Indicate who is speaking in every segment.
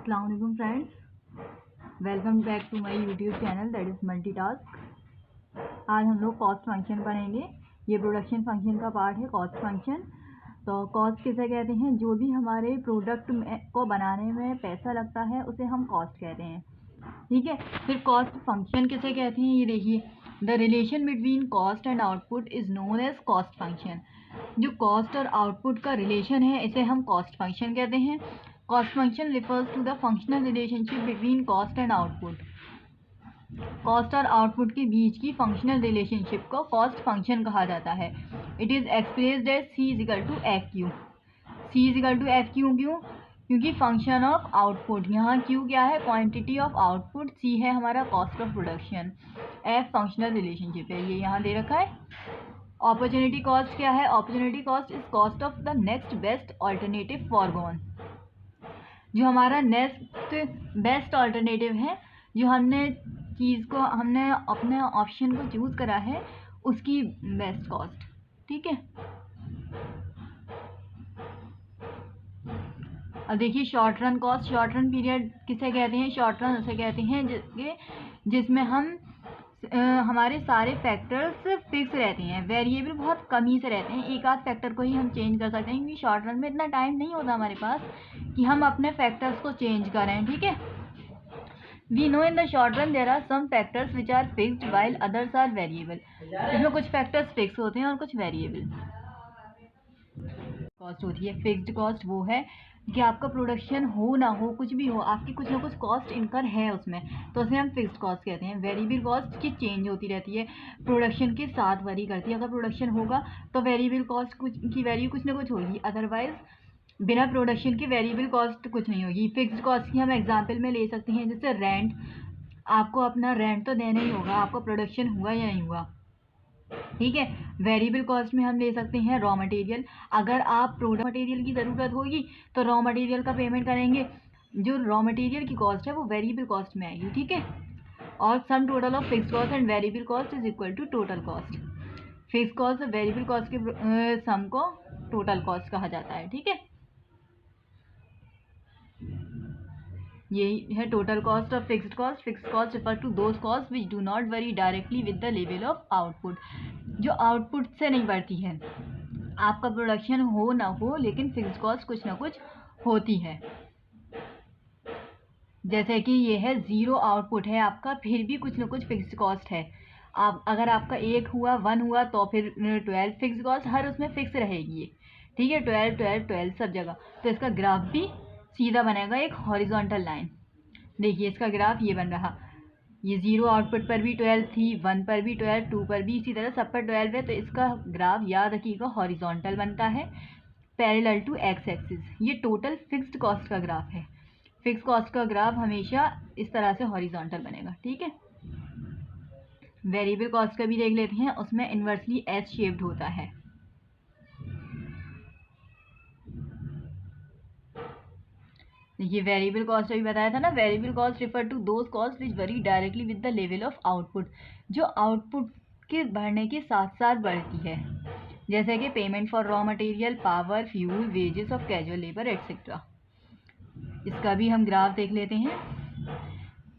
Speaker 1: अस्सलाम वालेकुम friends, welcome back to my YouTube channel that is multitask. आज हम लोग कॉस्ट फंक्शन पढ़ेंगे। ये प्रोडक्शन फंक्शन का पार्ट है कॉस्ट फंक्शन। तो कॉस्ट किसे कहते हैं? जो भी हमारे प्रोडक्ट को बनाने में पैसा लगता है उसे हम कॉस्ट कहते हैं, ठीक है। फिर कॉस्ट फंक्शन किसे कहते हैं? ये देखिए, the relation between cost and output is known as cost function. जो कॉस्ट और आउटपुट का रिलेशन है इसे हम कॉस्ट फंक्शन कहते हैं। Cost function refers to the functional relationship between cost and output. Cost और आउटपुट के बीच की फंक्शनल रिलेशनशिप को कॉस्ट फंक्शन कहा जाता है। It is expressed as C is equal to F Q. C is equal to F Q क्यों? क्योंकि फंक्शन ऑफ आउटपुट, यहाँ क्यू क्या है? क्वांटिटी ऑफ आउटपुट, सी है हमारा cost of production, F functional relationship है, ये यहाँ दे रखा है। अपॉर्चुनिटी कॉस्ट क्या है? Opportunity cost is cost of the next best alternative foregone. जो हमारा नेक्स्ट बेस्ट ऑल्टरनेटिव है, जो हमने चीज़ को, हमने अपने ऑप्शन को चूज़ करा है, उसकी बेस्ट कॉस्ट, ठीक है। अब देखिए short run cost, short run period किसे कहते हैं? शॉर्ट रन उसे कहते हैं जिसमें हम हमारे सारे फैक्टर्स फिक्स रहते हैं, वेरिएबल बहुत कम ही से रहते हैं, एक आध फैक्टर को ही हम चेंज कर सकते हैं, क्योंकि शॉर्ट रन में इतना टाइम नहीं होता हमारे पास कि हम अपने फैक्टर्स को चेंज करें, ठीक है। We know in the short run there are some factors which are fixed while others are variable. इसमें कुछ फैक्टर्स फिक्स होते हैं और कुछ वेरिएबल। कॉस्ट होती है फिक्स्ड कॉस्ट, वो है कि आपका प्रोडक्शन हो ना हो, कुछ भी हो, आपकी कुछ ना कुछ कॉस्ट इनकर है उसमें, तो उसे हम फिक्स्ड कॉस्ट कहते हैं। वेरिएबल कॉस्ट की चेंज होती रहती है, प्रोडक्शन के साथ वरी करती है। अगर प्रोडक्शन होगा तो वेरिएबल कॉस्ट कुछ की वैल्यू कुछ ना कुछ होगी, अदरवाइज बिना प्रोडक्शन की वेरिएबल कॉस्ट कुछ नहीं होगी। फिक्स्ड कॉस्ट की हम एग्जाम्पल में ले सकते हैं, जैसे रेंट। आपको अपना रेंट तो देना ही होगा, आपका प्रोडक्शन हुआ या नहीं हुआ, ठीक है। वेरिएबल कॉस्ट में हम ले सकते हैं रॉ मटेरियल। अगर आप प्रोडक्ट मटेरियल की ज़रूरत होगी तो रॉ मटेरियल का पेमेंट करेंगे, जो रॉ मटेरियल की कॉस्ट है वो वेरिएबल कॉस्ट में आएगी, ठीक है। और sum total of fix cost and variable cost is equal to total cost. Fix cost और वेरिएबल कॉस्ट के सम को टोटल कॉस्ट कहा जाता है, ठीक है। यही है total cost of fixed cost. Fixed cost refer to those cost which do not vary directly with the level of output, जो आउटपुट से नहीं बढ़ती है। आपका प्रोडक्शन हो ना हो, लेकिन फिक्स्ड कॉस्ट कुछ ना कुछ होती है। जैसे कि ये है ज़ीरो आउटपुट है आपका, फिर भी कुछ ना कुछ फिक्स्ड कॉस्ट है। आप अगर आपका 1 हुआ 1 हुआ तो फिर 12 फिक्स्ड कॉस्ट हर उसमें फिक्स रहेगी, ठीक है। 12 12 12 सब जगह। तो इसका ग्राफ भी सीधा बनेगा, एक हॉरिजॉन्टल लाइन। देखिए इसका ग्राफ ये बन रहा, ये 0 आउटपुट पर भी 12 थी, 1 पर भी 12, 2 पर भी, इसी तरह सब पर 12 है। तो इसका ग्राफ याद रखिएगा हॉरिजॉन्टल बनता है, पैरेलल टू एक्स एक्सिस। ये टोटल फिक्स्ड कॉस्ट का ग्राफ है। फिक्स कॉस्ट का ग्राफ हमेशा इस तरह से हॉरिजॉन्टल बनेगा, ठीक है। वेरिएबल कॉस्ट का भी देख लेते हैं, उसमें इन्वर्सली एस शेप्ड होता है। देखिए वेरिएबल कॉस्ट अभी बताया था ना, variable cost refer to those cost which vary directly with the level of output, जो आउटपुट के बढ़ने के साथ साथ बढ़ती है, जैसे कि payment for raw material, power, fuel, wages of casual labour etcetera. इसका भी हम ग्राफ देख लेते हैं।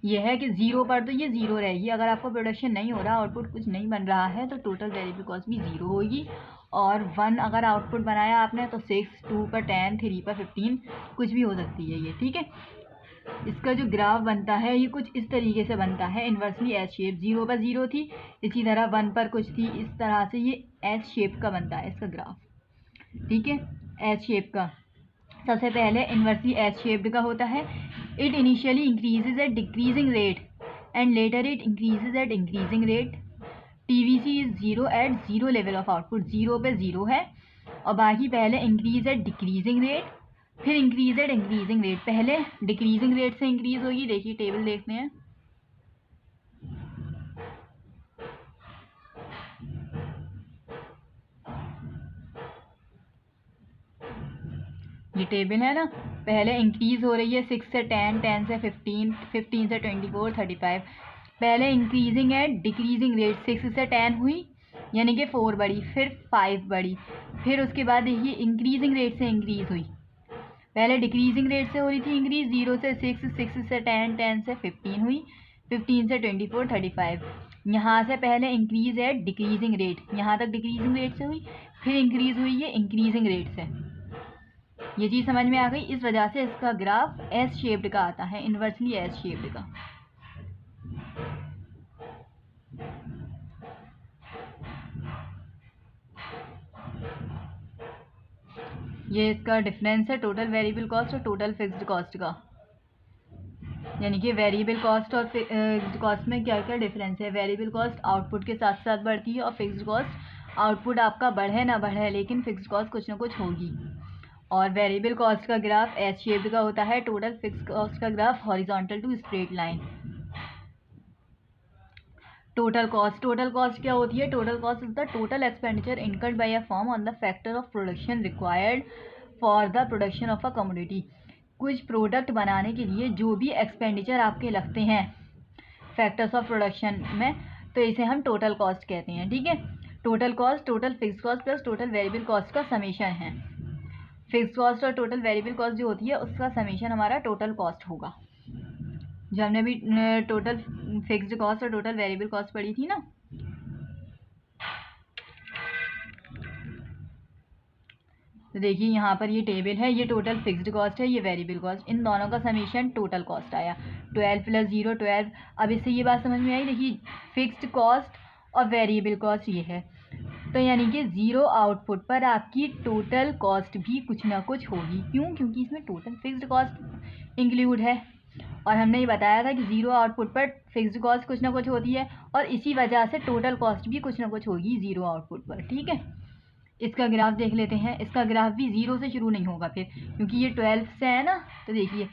Speaker 1: यह है कि 0 पर तो ये 0 रहेगी, अगर आपका प्रोडक्शन नहीं हो रहा, आउटपुट कुछ नहीं बन रहा है, तो टोटल वेरिएबल कॉस्ट भी 0 होगी। और 1 अगर आउटपुट बनाया आपने तो 6, 2 पर 10, 3 पर 15, कुछ भी हो सकती है ये, ठीक है। इसका जो ग्राफ बनता है ये कुछ इस तरीके से बनता है, इन्वर्सली एस शेप। 0 पर 0 थी, इसी तरह 1 पर कुछ थी, इस तरह से ये एस शेप का बनता है इसका ग्राफ, ठीक है। एस शेप का सबसे पहले इन्वर्सली एस शेप्ड का होता है। It initially increases at decreasing rate and later it increases at increasing rate. TVC is 0 at 0 level of output, 0 पे 0 है, और बाकी पहले इंक्रीज एट डिक्रीजिंग रेट, फिर इंक्रीज एट इंक्रीजिंग रेट। पहले डिक्रीजिंग रेट से इंक्रीज होगी, देखिए टेबल देखते हैं। ये टेबल है ना, पहले इंक्रीज हो रही है 6 से 10, 10 से 15, 15 से 24, 35। पहले इंक्रीजिंग है डिक्रीजिंग रेट, 6 से 10 हुई यानी कि 4 बढ़ी, फिर 5 बढ़ी, फिर उसके बाद देखिए इंक्रीजिंग रेट से इंक्रीज हुई। पहले डिक्रीजिंग रेट से हो रही थी इंक्रीज, 0 से 6, 6 से 10, 10 से 15 हुई, 15 से 24, 35। यहाँ से पहले इंक्रीज है डिक्रीजिंग रेट, यहाँ तक डिक्रीजिंग रेट से हुई, फिर इंक्रीज हुई है इंक्रीजिंग रेट से। ये चीज़ समझ में आ गई। इस वजह से इसका ग्राफ एस शेप्ड का आता है, इन्वर्सली एस शेप्ड का। ये इसका डिफरेंस है टोटल वेरिएबल कॉस्ट और टोटल फिक्स्ड कॉस्ट का, यानी कि वेरिएबल कॉस्ट और फिक्स्ड कॉस्ट में क्या क्या डिफरेंस है। वेरिएबल कॉस्ट आउटपुट के साथ साथ बढ़ती है और फिक्स्ड कॉस्ट आउटपुट आपका बढ़े ना बढ़े लेकिन फिक्स्ड कॉस्ट कुछ ना कुछ होगी। और वेरिएबल कॉस्ट का ग्राफ एस शेप्ड का होता है, टोटल फिक्स्ड कॉस्ट का graph horizontal to straight line. Total cost क्या होती है? Total cost is the total expenditure incurred by a firm on the factor of production required for the production of a commodity. कुछ product बनाने के लिए जो भी एक्सपेंडिचर आपके लगते हैं फैक्टर्स ऑफ प्रोडक्शन में, तो इसे हम टोटल कॉस्ट कहते हैं। ठीक है, total cost total fix cost plus total variable cost का समेशन है। फिक्स कॉस्ट और टोटल वेरिएबल कॉस्ट जो होती है उसका समेशन हमारा टोटल कॉस्ट होगा। जो हमने अभी टोटल फिक्स्ड कॉस्ट और टोटल वेरिएबल कॉस्ट पढ़ी थी ना, तो देखिए यहाँ पर ये टेबल है, ये टोटल फिक्स्ड कॉस्ट है, ये वेरिएबल कॉस्ट, इन दोनों का समीशन टोटल कॉस्ट आया 12 + 0 12। अब इससे ये बात समझ में आई, देखिए फिक्स्ड कॉस्ट और वेरिएबल कॉस्ट ये है, तो यानी कि ज़ीरो आउटपुट पर आपकी टोटल कॉस्ट भी कुछ ना कुछ होगी। क्यों? क्योंकि इसमें टोटल फिक्स्ड कॉस्ट इंक्लूड है और हमने ये बताया था कि ज़ीरो आउटपुट पर फिक्स्ड कॉस्ट कुछ ना कुछ होती है और इसी वजह से टोटल कॉस्ट भी कुछ ना कुछ होगी ज़ीरो आउटपुट पर। ठीक है, इसका ग्राफ देख लेते हैं। इसका ग्राफ भी 0 से शुरू नहीं होगा फिर, क्योंकि ये 12 से है ना, तो देखिए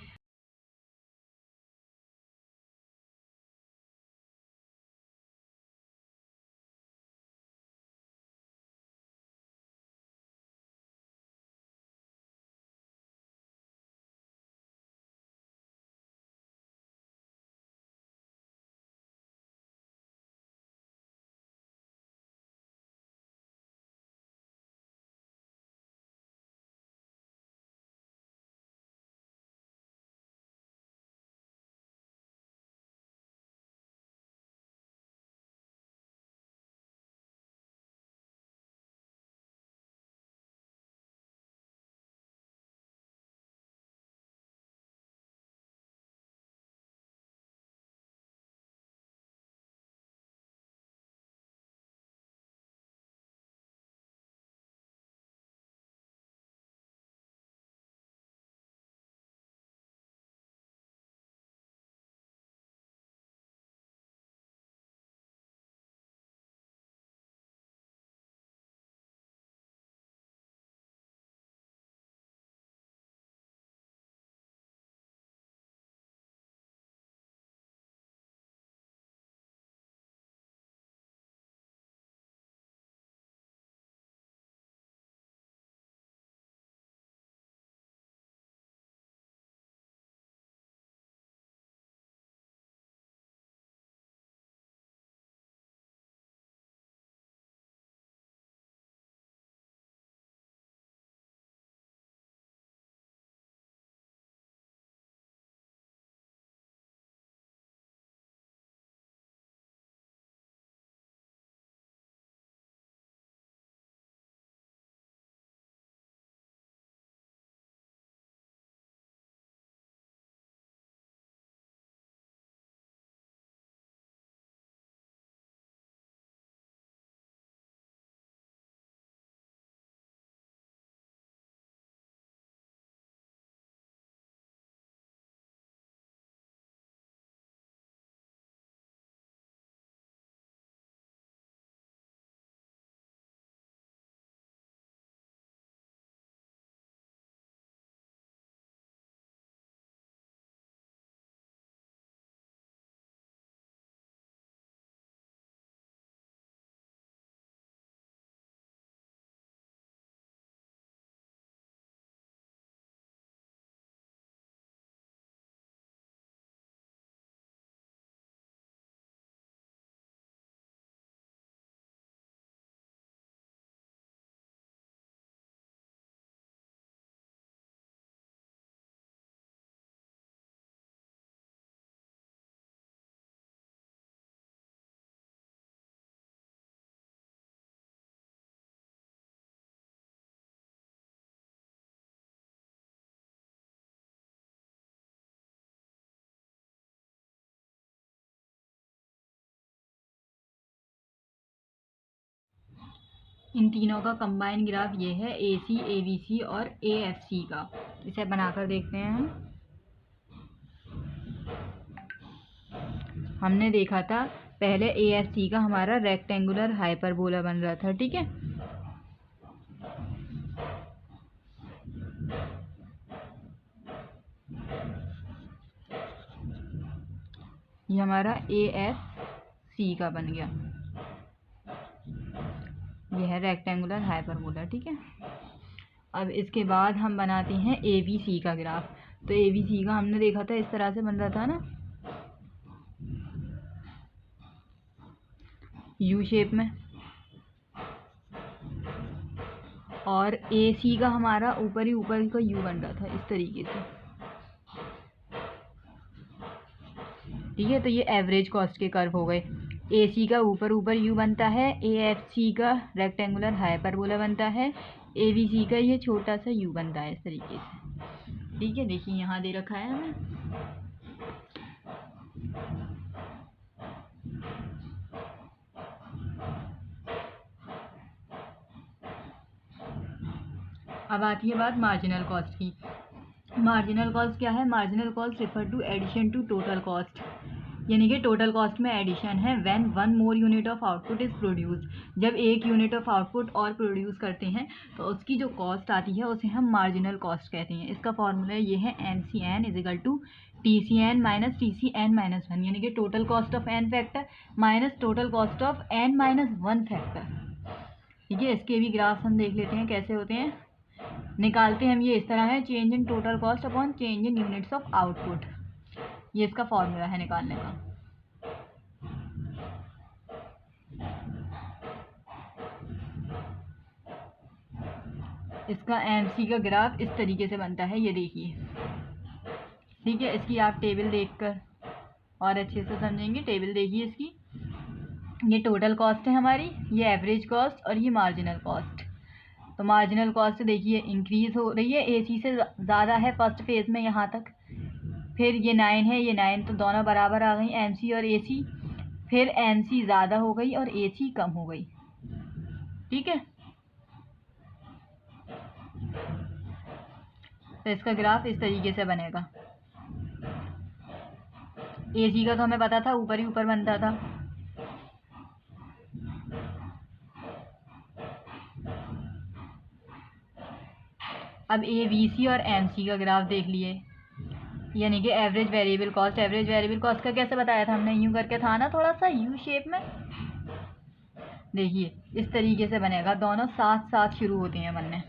Speaker 1: इन तीनों का कंबाइन ग्राफ ये है, AC, ABC और AFC का। इसे बनाकर देखते हैं हम। हमने देखा था पहले AFC का हमारा रेक्टेंगुलर हाइपरबोला बन रहा था, ठीक है। ये हमारा AFC का बन गया, ये है रेक्टेंगुलर हाइपरबोला, ठीक है। अब इसके बाद हम बनाते हैं ABC का ग्राफ। तो ABC का हमने देखा था इस तरह से बन रहा था ना, U शेप में, और AC का हमारा ऊपर ही ऊपर का U बन रहा था इस तरीके से, ठीक है। तो ये एवरेज कॉस्ट के कर्व हो गए। AC का ऊपर ऊपर U बनता है, AFC का रेक्टेंगुलर हाइपरबोला बनता है, ABC का ये छोटा सा U बनता है इस तरीके से, ठीक है। देखिए यहाँ दे रखा है हमें। अब आती है बात मार्जिनल कॉस्ट की। मार्जिनल कॉस्ट क्या है? Marginal cost refer to addition to total cost, यानी कि टोटल कॉस्ट में एडिशन है। When one more unit of output is produce, जब एक यूनिट ऑफ आउटपुट और प्रोड्यूस करते हैं तो उसकी जो कॉस्ट आती है उसे हम मार्जिनल कॉस्ट कहते हैं। इसका फॉर्मूला ये है MCN is equal to TCN minus TCN minus 1, यानी कि total cost of n factor minus total cost of n minus 1 factor, ठीक है। इसके भी ग्राफ हम देख लेते हैं कैसे होते हैं, निकालते हैं हम। ये इस तरह है, change in total cost upon change in units of output, ये इसका फॉर्मूला है निकालने का। इसका MC का ग्राफ इस तरीके से बनता है, ये देखिए, ठीक है। इसकी आप टेबल देखकर और अच्छे से समझेंगे। टेबल देखिए इसकी, ये टोटल कॉस्ट है हमारी, ये एवरेज कॉस्ट और ये मार्जिनल कॉस्ट। तो मार्जिनल कॉस्ट देखिए इंक्रीज हो रही है, AC से ज़्यादा है फर्स्ट फेज में यहाँ तक, फिर ये 9 है, ये 9, तो दोनों बराबर आ गई MC और AC, फिर MC ज़्यादा हो गई और AC कम हो गई, ठीक है। तो इसका ग्राफ इस तरीके से बनेगा। AC का तो हमें पता था ऊपर ही ऊपर बनता था, अब ABC और MC का ग्राफ देख लिए, यानी कि average variable cost. Average variable cost का कैसे बताया था हमने? यूँ करके था ना, थोड़ा सा U शेप में, देखिए इस तरीके से बनेगा, दोनों साथ साथ शुरू होते हैं बनने।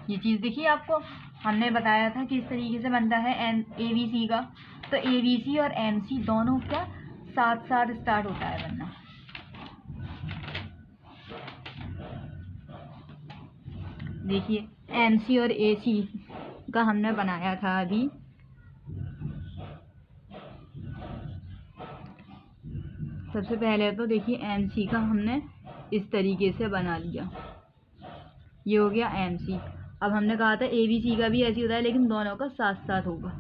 Speaker 1: ये चीज़ देखिए आपको, हमने बताया था कि इस तरीके से बनता है ABC का। तो ABC और MC दोनों का साथ साथ स्टार्ट होता है बनना, देखिए MC और AC का हमने बनाया था अभी, सबसे पहले तो देखिए MC का हमने इस तरीके से बना लिया, ये हो गया MC। अब हमने कहा था ABC का भी ऐसे होता है, लेकिन दोनों का साथ साथ होगा,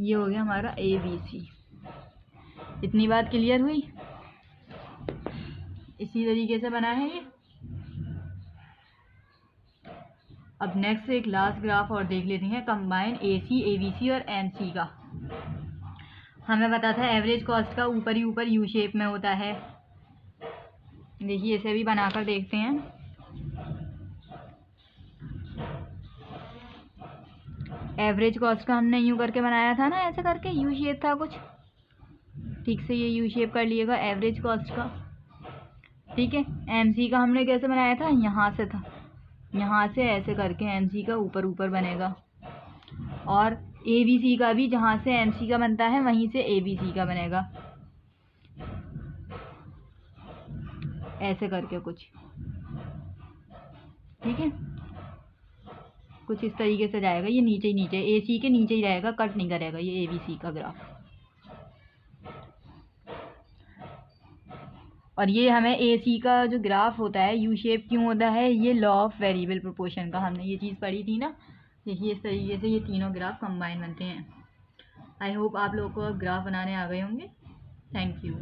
Speaker 1: ये हो गया हमारा ABC। इतनी बात क्लियर हुई? इसी तरीके से बना है ये। अब नेक्स्ट एक लास्ट ग्राफ और देख लेते हैं, कंबाइन AC, ABC और MC का। हमें पता था एवरेज कॉस्ट का ऊपर ही ऊपर U शेप में होता है, देखिए इसे भी बनाकर देखते हैं। एवरेज कॉस्ट का हमने यूँ करके बनाया था ना, ऐसे करके U शेप था कुछ, ठीक से ये U शेप कर लिएगा एवरेज कॉस्ट का, ठीक है। MC का हमने कैसे बनाया था? यहाँ से था, यहाँ से ऐसे करके MC का ऊपर ऊपर बनेगा, और ABC का भी जहाँ से MC का बनता है वहीं से ABC का बनेगा, ऐसे करके कुछ, ठीक है। कुछ इस तरीके से जाएगा, ये नीचे ही नीचे, AC के नीचे ही रहेगा, कट नहीं करेगा ये ABC का ग्राफ। और ये हमें AC का जो ग्राफ होता है U शेप क्यों होता है? ये लॉ ऑफ वेरिएबल प्रोपोर्शन का हमने ये चीज़ पढ़ी थी ना, देखिए इस तरीके से ये तीनों ग्राफ कंबाइन बनते हैं। आई होप आप लोगों को अब ग्राफ बनाने आ गए होंगे। Thank you.